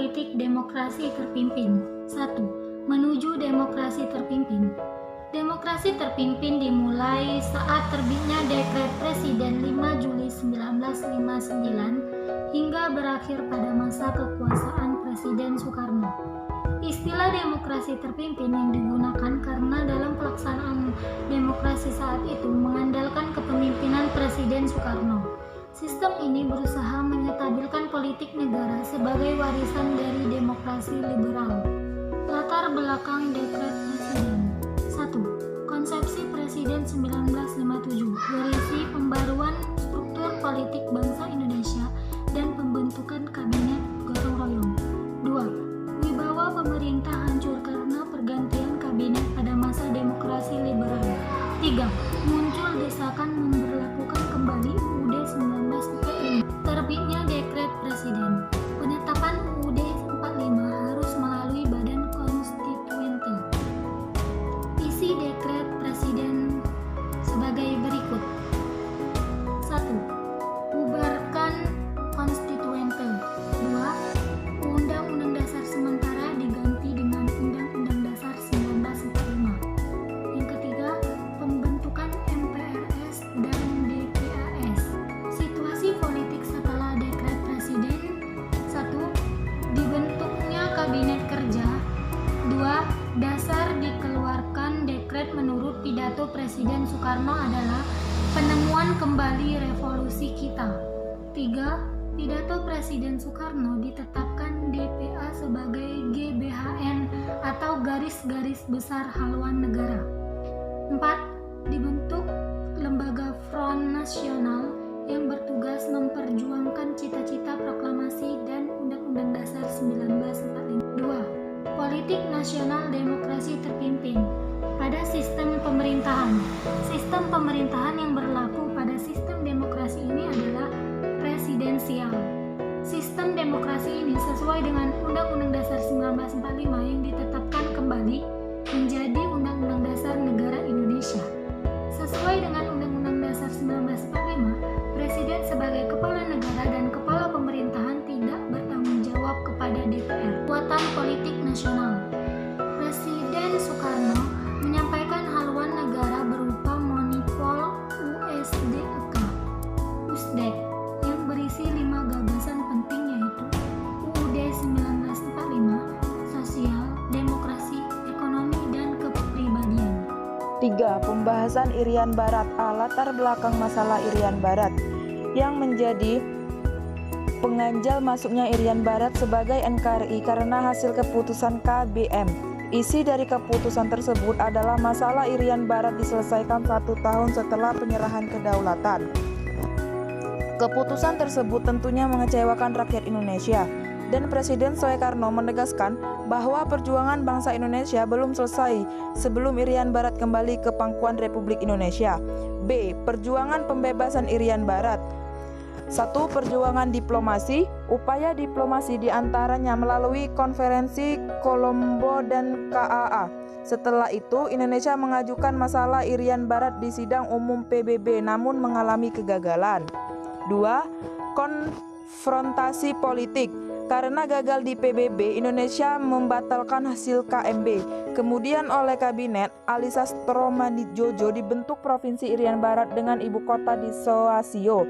politik demokrasi terpimpin. 1. Menuju demokrasi terpimpin. Demokrasi terpimpin dimulai saat terbitnya Dekret Presiden 5 Juli 1959 hingga berakhir pada masa kekuasaan Presiden Soekarno. Istilah demokrasi terpimpin yang digunakan karena dalam pelaksanaan demokrasi saat itu mengandalkan kepemimpinan Presiden Soekarno. Sistem ini berusaha menyetabilkan politik negara sebagai warisan dari demokrasi liberal. Latar belakang Dekret Presiden. 1. Konsepsi Presiden 1957 berisi pembaruan struktur politik bangsa Indonesia dan pembentukan kabinet gotong royong. 2. Wibawa pemerintah hancur karena pergantian kabinet pada masa demokrasi liberal. 3. Muncul desakan memberlakukan kembali UUD 1945. Terbitnya Dekret Presiden. Penetapan UUD 45 harus melalui Badan Konstituente. Isi Dekret Presiden sebagai berikut. 1. Bubarkan Konstituente. 2. Undang-Undang Dasar sementara diganti dengan Undang-Undang Dasar 1945. Yang ketiga, pembentukan MPRS dan DPAS. Situasi politik setelah Dekret Presiden. 1. Dibentuknya Kabinet Kerja. 2. Dasar dikeluarkan dekret menurut pidato Presiden Soekarno adalah penemuan kembali revolusi kita. 3. Pidato Presiden Soekarno ditetapkan DPA sebagai GBHN atau garis-garis besar haluan negara. 4. Dibentuk Lembaga Front Nasional yang bertugas memperjuangkan cita-cita proklamasi dan Undang-Undang Dasar 1945. 2. Politik nasional demokrasi terpimpin pada sistem pemerintahan. Sistem pemerintahan yang berlaku pada sistem demokrasi ini adalah presidensial. Sistem demokrasi ini sesuai dengan Undang-Undang Dasar 1945 yang ditetapkan kembali menjadi Undang-Undang Dasar Negara Indonesia. Sesuai dengan Undang-Undang Dasar 1945, Presiden sebagai kepala negara dan kepala pemerintahan tidak bertanggung jawab kepada DPR. Kekuatan politik nasional. Presiden Soekarno menyampaikan haluan negara berupa monipol USDEK yang berisi 5 gagasan penting yaitu UUD 1945, sosial, demokrasi, ekonomi, dan kepribadian. 3. Pembahasan Irian Barat. Latar belakang masalah Irian Barat yang menjadi pengganjal masuknya Irian Barat sebagai NKRI karena hasil keputusan KBM. Isi dari keputusan tersebut adalah masalah Irian Barat diselesaikan 1 tahun setelah penyerahan kedaulatan. Keputusan tersebut tentunya mengecewakan rakyat Indonesia, dan Presiden Soekarno menegaskan bahwa perjuangan bangsa Indonesia belum selesai sebelum Irian Barat kembali ke pangkuan Republik Indonesia. B. Perjuangan pembebasan Irian Barat. 1. Perjuangan diplomasi. Upaya diplomasi diantaranya melalui konferensi Kolombo dan KAA. Setelah itu, Indonesia mengajukan masalah Irian Barat di sidang umum PBB namun mengalami kegagalan. 2. Konfrontasi politik. Karena gagal di PBB, Indonesia membatalkan hasil KMB. Kemudian oleh Kabinet Ali Sastroamidjojo dibentuk Provinsi Irian Barat dengan ibu kota di Soasio.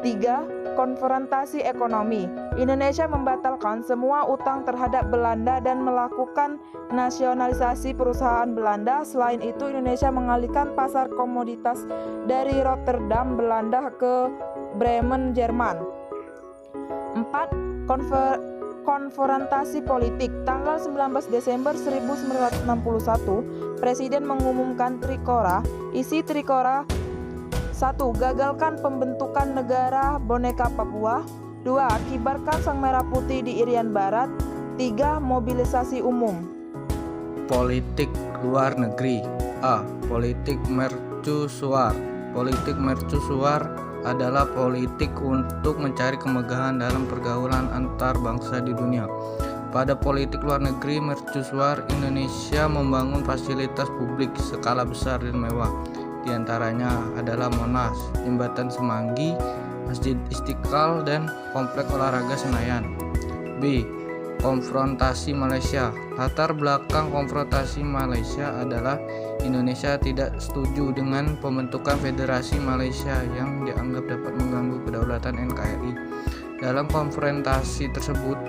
3. Konfrontasi ekonomi. Indonesia membatalkan semua utang terhadap Belanda dan melakukan nasionalisasi perusahaan Belanda. Selain itu, Indonesia mengalihkan pasar komoditas dari Rotterdam, Belanda ke Bremen, Jerman. 4. Konfrontasi politik. Tanggal 19 Desember 1961, Presiden mengumumkan Trikora. Isi Trikora: 1. Gagalkan pembentukan negara boneka Papua. 2. Kibarkan sang merah putih di Irian Barat. 3. Mobilisasi umum. Politik luar negeri. A. Politik mercusuar. Politik mercusuar adalah politik untuk mencari kemegahan dalam pergaulan antar bangsa di dunia. Pada politik luar negeri mercusuar, Indonesia membangun fasilitas publik skala besar dan mewah. Di antaranya adalah Monas, Jembatan Semanggi, Masjid Istiqlal, dan Komplek Olahraga Senayan. B. konfrontasi Malaysia. Latar belakang konfrontasi Malaysia adalah Indonesia tidak setuju dengan pembentukan Federasi Malaysia yang dianggap dapat mengganggu kedaulatan NKRI. Dalam konfrontasi tersebut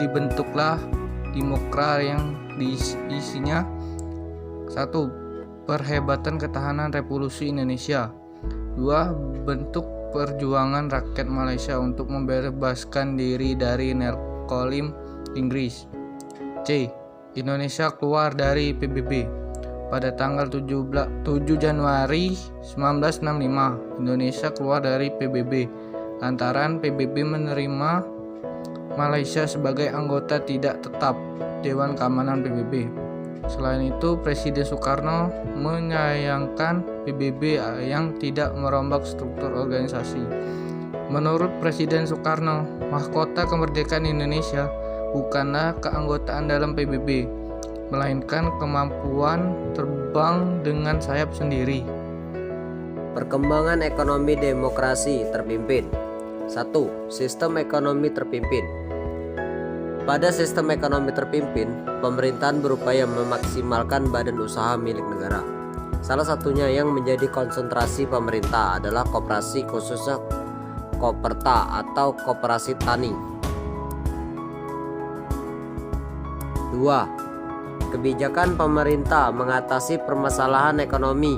dibentuklah Dimokra yang diisinya 1. Perhebatan ketahanan Revolusi Indonesia. 2. Bentuk perjuangan rakyat Malaysia untuk membebaskan diri dari Nekolim Inggris. C. Indonesia keluar dari PBB. Pada tanggal 7 Januari 1965, Indonesia keluar dari PBB lantaran PBB menerima Malaysia sebagai anggota tidak tetap Dewan Keamanan PBB. Selain itu, Presiden Soekarno menyayangkan PBB yang tidak merombak struktur organisasi. Menurut Presiden Soekarno, mahkota kemerdekaan Indonesia bukanlah keanggotaan dalam PBB, melainkan kemampuan terbang dengan sayap sendiri. Perkembangan ekonomi demokrasi terpimpin. 1. Sistem ekonomi terpimpin. Pada sistem ekonomi terpimpin, pemerintahan berupaya memaksimalkan badan usaha milik negara. Salah satunya yang menjadi konsentrasi pemerintah adalah koperasi, khususnya Koperta atau koperasi tani. 2. Kebijakan pemerintah mengatasi permasalahan ekonomi.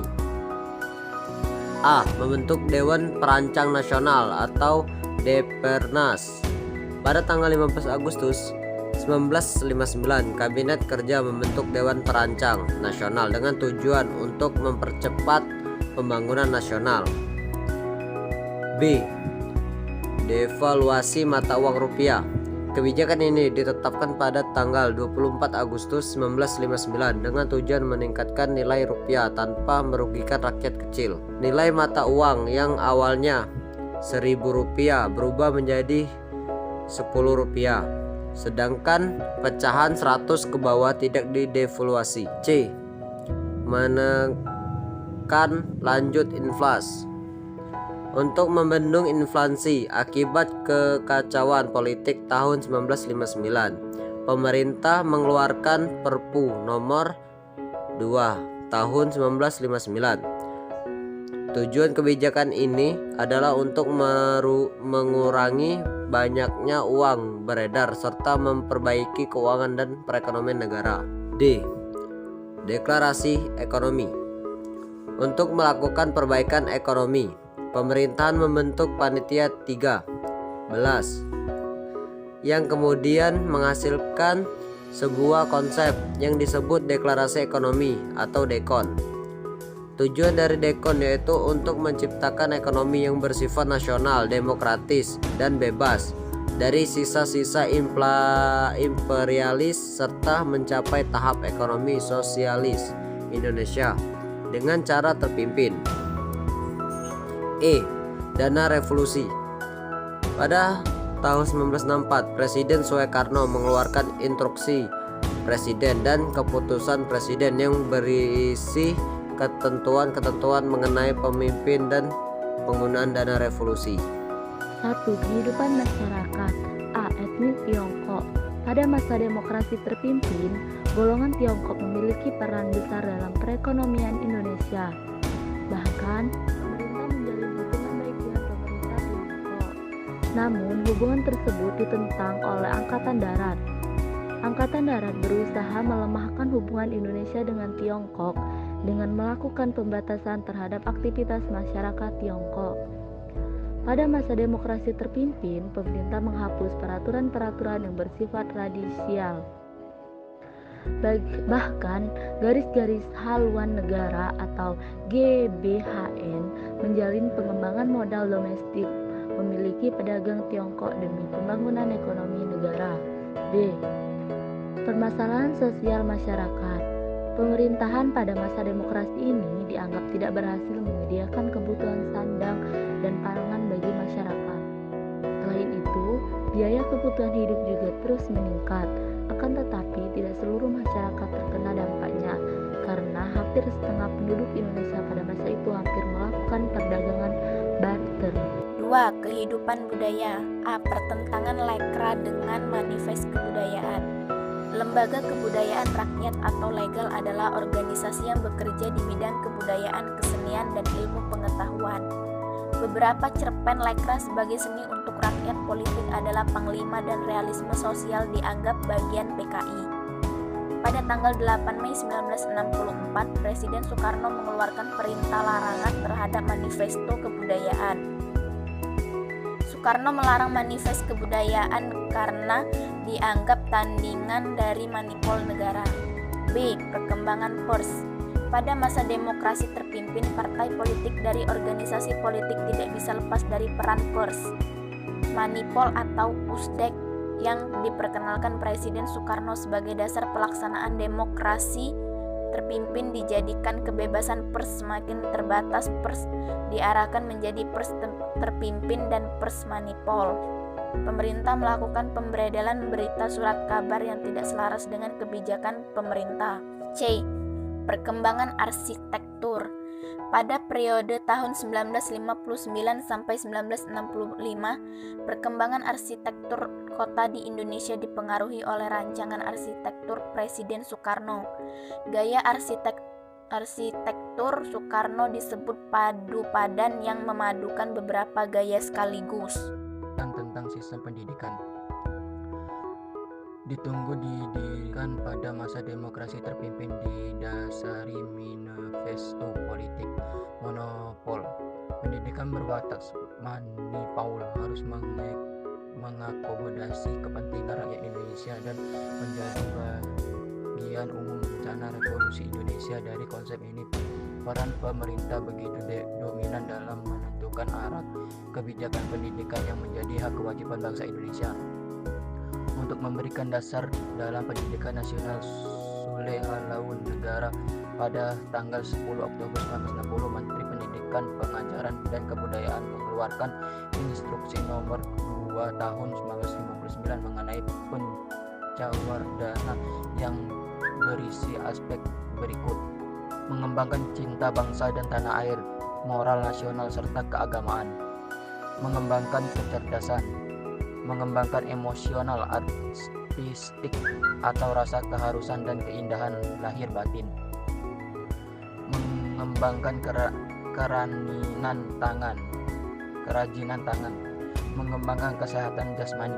A. Membentuk Dewan Perancang Nasional atau Depernas. Pada tanggal 15 Agustus 1959, Kabinet Kerja membentuk Dewan Perancang Nasional dengan tujuan untuk mempercepat pembangunan nasional. B. Devaluasi mata uang rupiah. Kebijakan ini ditetapkan pada tanggal 24 Agustus 1959 dengan tujuan meningkatkan nilai rupiah tanpa merugikan rakyat kecil. Nilai mata uang yang awalnya Rp1.000 berubah menjadi Rp10, sedangkan pecahan 100 ke bawah tidak didevaluasi. C. Menekan lanjut inflasi. Untuk membendung inflasi akibat kekacauan politik tahun 1959, pemerintah mengeluarkan Perpu nomor 2 tahun 1959. Tujuan kebijakan ini adalah untuk mengurangi banyaknya uang beredar serta memperbaiki keuangan dan perekonomian negara. D. Deklarasi ekonomi. Untuk melakukan perbaikan ekonomi, pemerintahan membentuk Panitia 13 yang kemudian menghasilkan sebuah konsep yang disebut Deklarasi Ekonomi atau DEKON. Tujuan dari DEKON yaitu untuk menciptakan ekonomi yang bersifat nasional, demokratis, dan bebas dari sisa-sisa imperialis serta mencapai tahap ekonomi sosialis Indonesia dengan cara terpimpin. E. Dana revolusi. Pada tahun 1964, Presiden Soekarno mengeluarkan instruksi Presiden dan keputusan Presiden yang berisi ketentuan-ketentuan mengenai pemimpin dan penggunaan dana revolusi. 1. Kehidupan masyarakat. A. Etnis Tiongkok. Pada masa demokrasi terpimpin, golongan Tiongkok memiliki peran besar dalam perekonomian Indonesia. Bahkan, pemerintah menjalin hubungan baik dengan pemerintah Tiongkok. Namun, hubungan tersebut ditentang oleh Angkatan Darat. Angkatan Darat berusaha melemahkan hubungan Indonesia dengan Tiongkok dengan melakukan pembatasan terhadap aktivitas masyarakat Tiongkok. Pada masa demokrasi terpimpin, pemerintah menghapus peraturan-peraturan yang bersifat radisial. Bahkan, garis-garis haluan negara atau GBHN menjalin pengembangan modal domestik memiliki pedagang Tiongkok demi pembangunan ekonomi negara. B. Permasalahan sosial masyarakat. Pemerintahan pada masa demokrasi ini dianggap tidak berhasil menyediakan kebutuhan sandang dan pangan bagi masyarakat. Selain itu, biaya kebutuhan hidup juga terus meningkat. Akan tetapi, tidak seluruh masyarakat terkena dampaknya karena hampir setengah penduduk Indonesia pada masa itu hampir melakukan perdagangan barter. 2. Kehidupan budaya. A. Pertentangan lekra dengan manifest kebudayaan. Lembaga kebudayaan rakyat atau legal adalah organisasi yang bekerja di bidang kebudayaan, kesenian, dan ilmu pengetahuan. Beberapa cerpen lekra sebagai seni untuk rakyat politik adalah Panglima dan Realisme Sosial dianggap bagian PKI. Pada tanggal 8 Mei 1964, Presiden Soekarno mengeluarkan perintah larangan terhadap manifesto kebudayaan. Soekarno melarang manifest kebudayaan karena dianggap tandingan dari manipul negara. B. Perkembangan pers. Pada masa demokrasi terpimpin, partai politik dari organisasi politik tidak bisa lepas dari peran pers. Manipol atau USDEK yang diperkenalkan Presiden Soekarno sebagai dasar pelaksanaan demokrasi terpimpin dijadikan kebebasan pers semakin terbatas, pers diarahkan menjadi pers terpimpin dan pers manipol. Pemerintah melakukan pemberedelan berita surat kabar yang tidak selaras dengan kebijakan pemerintah. C. Perkembangan arsitektur. Pada periode tahun 1959 sampai 1965, perkembangan arsitektur kota di Indonesia dipengaruhi oleh rancangan arsitektur Presiden Soekarno. Gaya arsitektur Soekarno disebut padu padan yang memadukan beberapa gaya sekaligus. Tentang sistem pendidikan. Ditunggu didikan pada masa demokrasi terpimpin didasari manifesto politik monopol. Pendidikan berbatas manipul harus mengakomodasi kepentingan rakyat Indonesia dan menjadi bagian umum rencana revolusi Indonesia. Dari konsep ini, peran pemerintah begitu dominan dalam menentukan arah kebijakan pendidikan yang menjadi hak kewajiban bangsa Indonesia. Untuk memberikan dasar dalam pendidikan nasional, Sule Alaun Negara pada tanggal 10 Oktober 1960, Menteri Pendidikan, Pengajaran, dan Kebudayaan mengeluarkan Instruksi Nomor 2 Tahun 1959 mengenai pencawardana yang berisi aspek berikut: mengembangkan cinta bangsa dan tanah air, moral nasional, serta keagamaan, mengembangkan kecerdasan, mengembangkan emosional, artistik atau rasa keharusan dan keindahan lahir batin, mengembangkan kerajinan tangan, mengembangkan kesehatan jasmani,